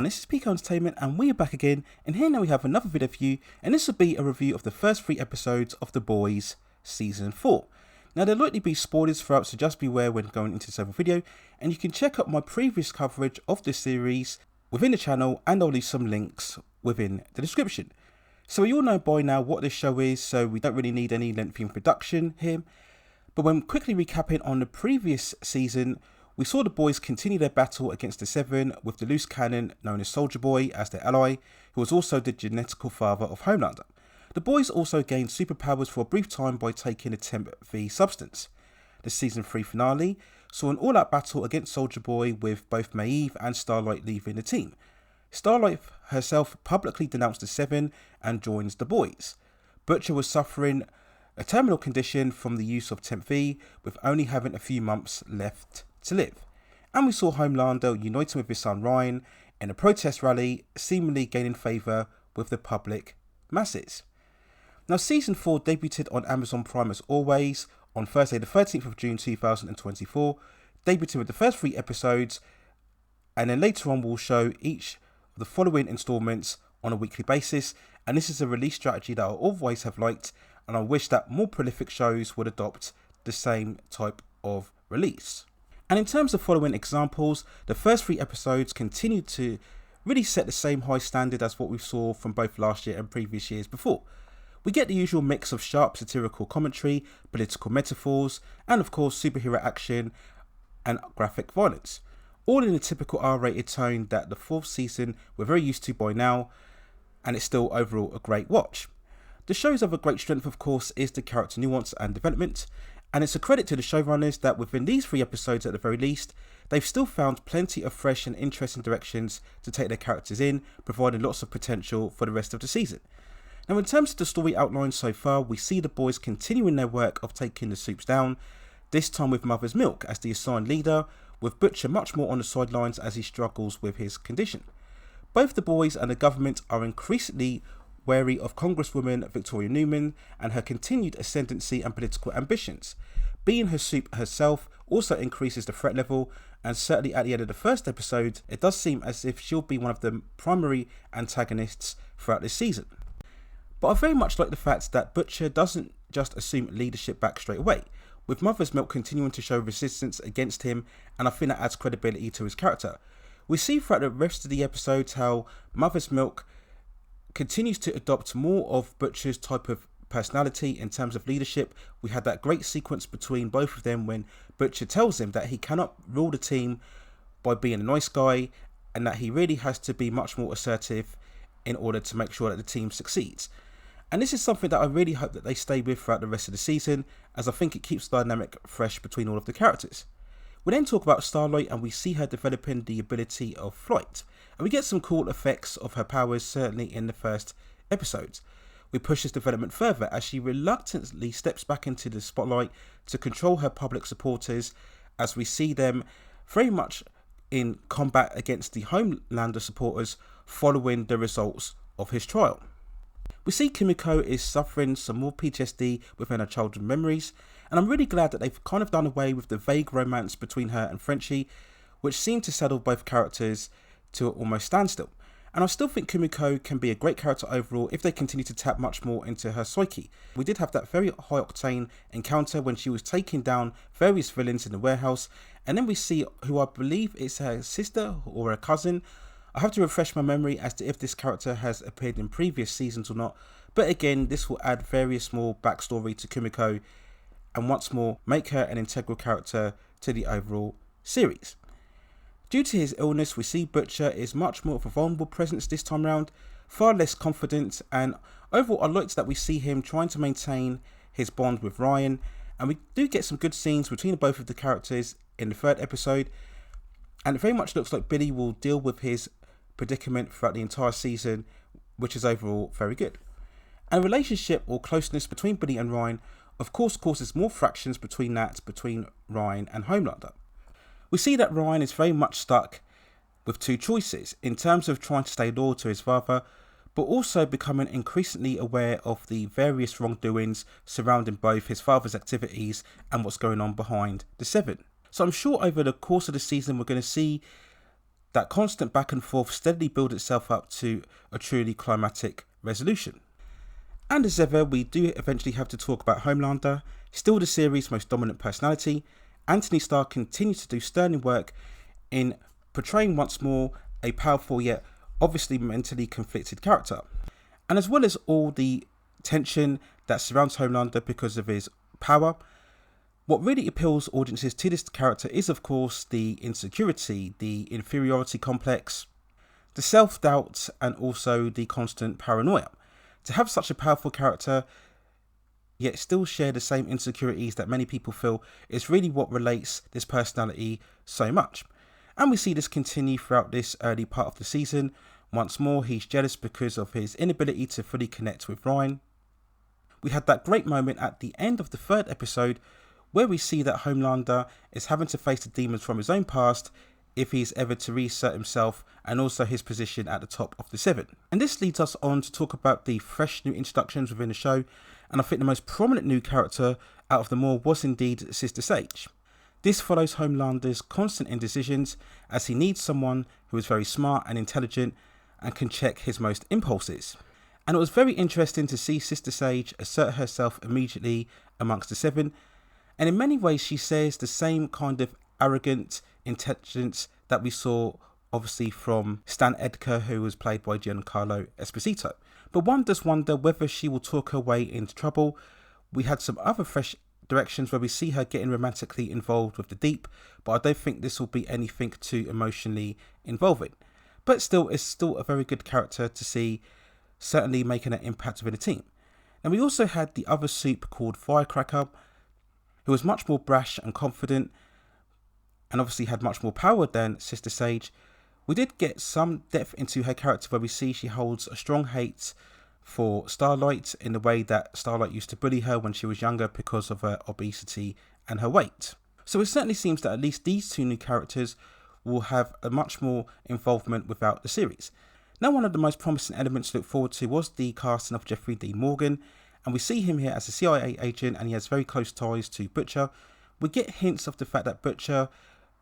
everyone, this is PK Entertainment and we are back again, and here now we have another video for you, and this will be a review of the first 3 episodes of The Boys Season 4. Now there'll likely be spoilers throughout, so just beware when going into this other video, and you can check out my previous coverage of this series within the channel, and I'll leave some links within the description. So you all know by now what this show is, so we don't really need any lengthy introduction here, but when quickly recapping on the previous season, we saw the boys continue their battle against the Seven with the loose cannon known as Soldier Boy as their ally, who was also the genetical father of Homelander. The boys also gained superpowers for a brief time by taking a Temp V substance. The season 3 finale saw an all-out battle against Soldier Boy with both Maeve and Starlight leaving the team. Starlight herself publicly denounced the Seven and joins the boys. Butcher was suffering a terminal condition from the use of Temp V, with only having a few months left to live. And we saw Homelander uniting with his son Ryan in a protest rally, seemingly gaining favour with the public masses. Now season 4 debuted on Amazon Prime as always on Thursday the 13th of June 2024, debuting with the first 3 episodes, and then later on we'll show each of the following installments on a weekly basis, and this is a release strategy that I always have liked, and I wish that more prolific shows would adopt the same type of release. And in terms of following examples, the first 3 episodes continue to really set the same high standard as what we saw from both last year and previous years before. We get the usual mix of sharp satirical commentary, political metaphors, and of course superhero action and graphic violence, all in a typical R-rated tone that the 4th season we're very used to by now, and it's still overall a great watch. The show's other great strength of course is the character nuance and development, and it's a credit to the showrunners that within these 3 episodes at the very least, they've still found plenty of fresh and interesting directions to take their characters in, providing lots of potential for the rest of the season. Now in terms of the story outline so far, we see the boys continuing their work of taking the Supes down, this time with Mother's Milk as the assigned leader, with Butcher much more on the sidelines as he struggles with his condition. Both the boys and the government are increasingly wary of Congresswoman Victoria Newman and her continued ascendancy and political ambitions. Being her Supe herself also increases the threat level, and certainly at the end of the first episode, it does seem as if she'll be one of the primary antagonists throughout this season. But I very much like the fact that Butcher doesn't just assume leadership back straight away, with Mother's Milk continuing to show resistance against him, and I think that adds credibility to his character. We see throughout the rest of the episodes how Mother's Milk continues to adopt more of Butcher's type of personality in terms of leadership. We had that great sequence between both of them when Butcher tells him that he cannot rule the team by being a nice guy, and that he really has to be much more assertive in order to make sure that the team succeeds. And this is something that I really hope that they stay with throughout the rest of the season, as I think it keeps the dynamic fresh between all of the characters. We then talk about Starlight, and we see her developing the ability of flight, and we get some cool effects of her powers certainly in the first episodes. We push this development further as she reluctantly steps back into the spotlight to control her public supporters, as we see them very much in combat against the Homelander supporters following the results of his trial. We see Kimiko is suffering some more PTSD within her childhood memories, and I'm really glad that they've kind of done away with the vague romance between her and Frenchie, which seemed to settle both characters to almost standstill. And I still think Kimiko can be a great character overall if they continue to tap much more into her psyche. We did have that very high octane encounter when she was taking down various villains in the warehouse, and then we see who I believe is her sister or her cousin. I have to refresh my memory as to if this character has appeared in previous seasons or not, but again this will add various more backstory to Kimiko and once more make her an integral character to the overall series. Due to his illness, we see Butcher is much more of a vulnerable presence this time around, far less confident, and overall I liked that we see him trying to maintain his bond with Ryan, and we do get some good scenes between both of the characters in the 3rd episode, and it very much looks like Billy will deal with his predicament throughout the entire season, which is overall very good. And relationship or closeness between Billy and Ryan of course causes more fractions between Ryan and Homelander. We see that Ryan is very much stuck with 2 choices in terms of trying to stay loyal to his father, but also becoming increasingly aware of the various wrongdoings surrounding both his father's activities and what's going on behind the Seven. So I'm sure over the course of the season we're going to see that constant back and forth steadily build itself up to a truly climatic resolution. And as ever, we do eventually have to talk about Homelander, still the series' most dominant personality. Anthony Starr continues to do sterling work in portraying once more a powerful yet obviously mentally conflicted character. And as well as all the tension that surrounds Homelander because of his power, what really appeals audiences to this character is of course the insecurity, the inferiority complex, the self-doubt, and also the constant paranoia. To have such a powerful character yet still share the same insecurities that many people feel is really what relates this personality so much. And we see this continue throughout this early part of the season. Once more, he's jealous because of his inability to fully connect with Ryan. We had that great moment at the end of the 3rd episode where we see that Homelander is having to face the demons from his own past if he's ever to reassert himself, and also his position at the top of the 7. And this leads us on to talk about the fresh new introductions within the show, and I think the most prominent new character out of them all was indeed Sister Sage. This follows Homelander's constant indecisions as he needs someone who is very smart and intelligent and can check his most impulses. And it was very interesting to see Sister Sage assert herself immediately amongst the 7, and in many ways she shares the same kind of arrogant intelligence that we saw obviously from Stan Edgar, who was played by Giancarlo Esposito. But one does wonder whether she will talk her way into trouble. We had some other fresh directions where we see her getting romantically involved with the Deep, but I don't think this will be anything too emotionally involving. But still, it's still a very good character to see, certainly making an impact within the team. And we also had the other soup called Firecracker, who was much more brash and confident, and obviously had much more power than Sister Sage. We did get some depth into her character where we see she holds a strong hate for Starlight in the way that Starlight used to bully her when she was younger because of her obesity and her weight. So it certainly seems that at least these 2 new characters will have a much more involvement without the series. Now, one of the most promising elements to look forward to was the casting of Jeffrey Dean Morgan, and we see him here as a CIA agent, and he has very close ties to Butcher. We get hints of the fact that Butcher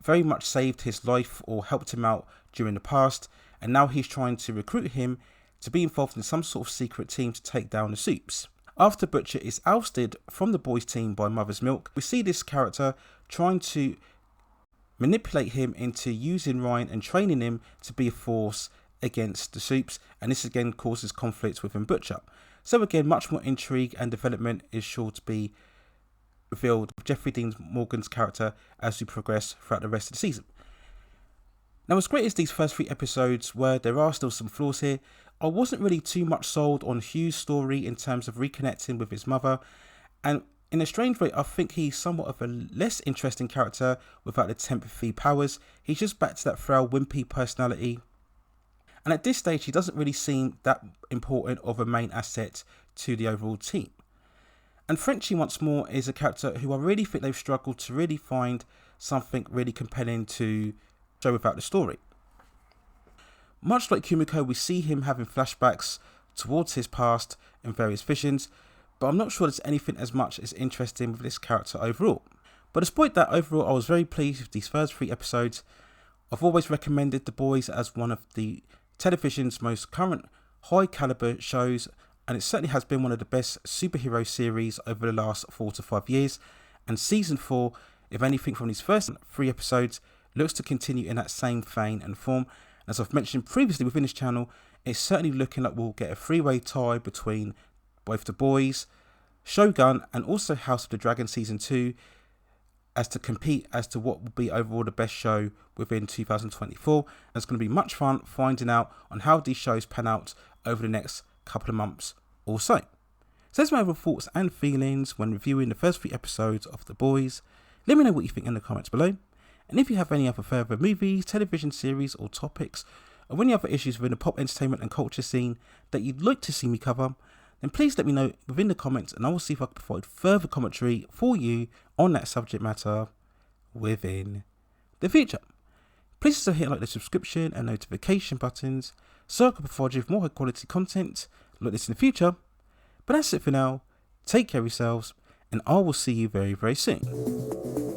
very much saved his life or helped him out during the past, and now he's trying to recruit him to be involved in some sort of secret team to take down the Supes. After Butcher is ousted from the boys team by Mother's Milk, we see this character trying to manipulate him into using Ryan and training him to be a force against the Supes, and this again causes conflicts within Butcher. So again, much more intrigue and development is sure to be revealed with Jeffrey Dean Morgan's character as we progress throughout the rest of the season. Now, as great as these first 3 episodes were, there are still some flaws here. I wasn't really too much sold on Hugh's story in terms of reconnecting with his mother, and in a strange way I think he's somewhat of a less interesting character without the telepathy powers. He's just back to that frail, wimpy personality, and at this stage he doesn't really seem that important of a main asset to the overall team. And Frenchie once more is a character who I really think they've struggled to really find something really compelling to show without the story. Much like Kumiko, we see him having flashbacks towards his past in various visions, but I'm not sure there's anything as much as interesting with this character overall. But despite that, overall I was very pleased with these first 3 episodes. I've always recommended The Boys as one of the television's most current high caliber shows, and it certainly has been one of the best superhero series over the last 4 to 5 years, and season 4, if anything from these first 3 episodes, looks to continue in that same vein and form. As I've mentioned previously within this channel, it's certainly looking like we'll get a 3-way tie between both The Boys, Shogun, and also House of the Dragon Season 2 as to compete as to what will be overall the best show within 2024. And it's going to be much fun finding out on how these shows pan out over the next couple of months or so. So there's my overall thoughts and feelings when reviewing the first 3 episodes of The Boys. Let me know what you think in the comments below. And if you have any other further movies, television series or topics, or any other issues within the pop entertainment and culture scene that you'd like to see me cover, then please let me know within the comments, and I will see if I can provide further commentary for you on that subject matter within the future. Please also hit like the subscription and notification buttons so I can provide you with more high quality content like this in the future. But that's it for now. Take care of yourselves, and I will see you very, very soon.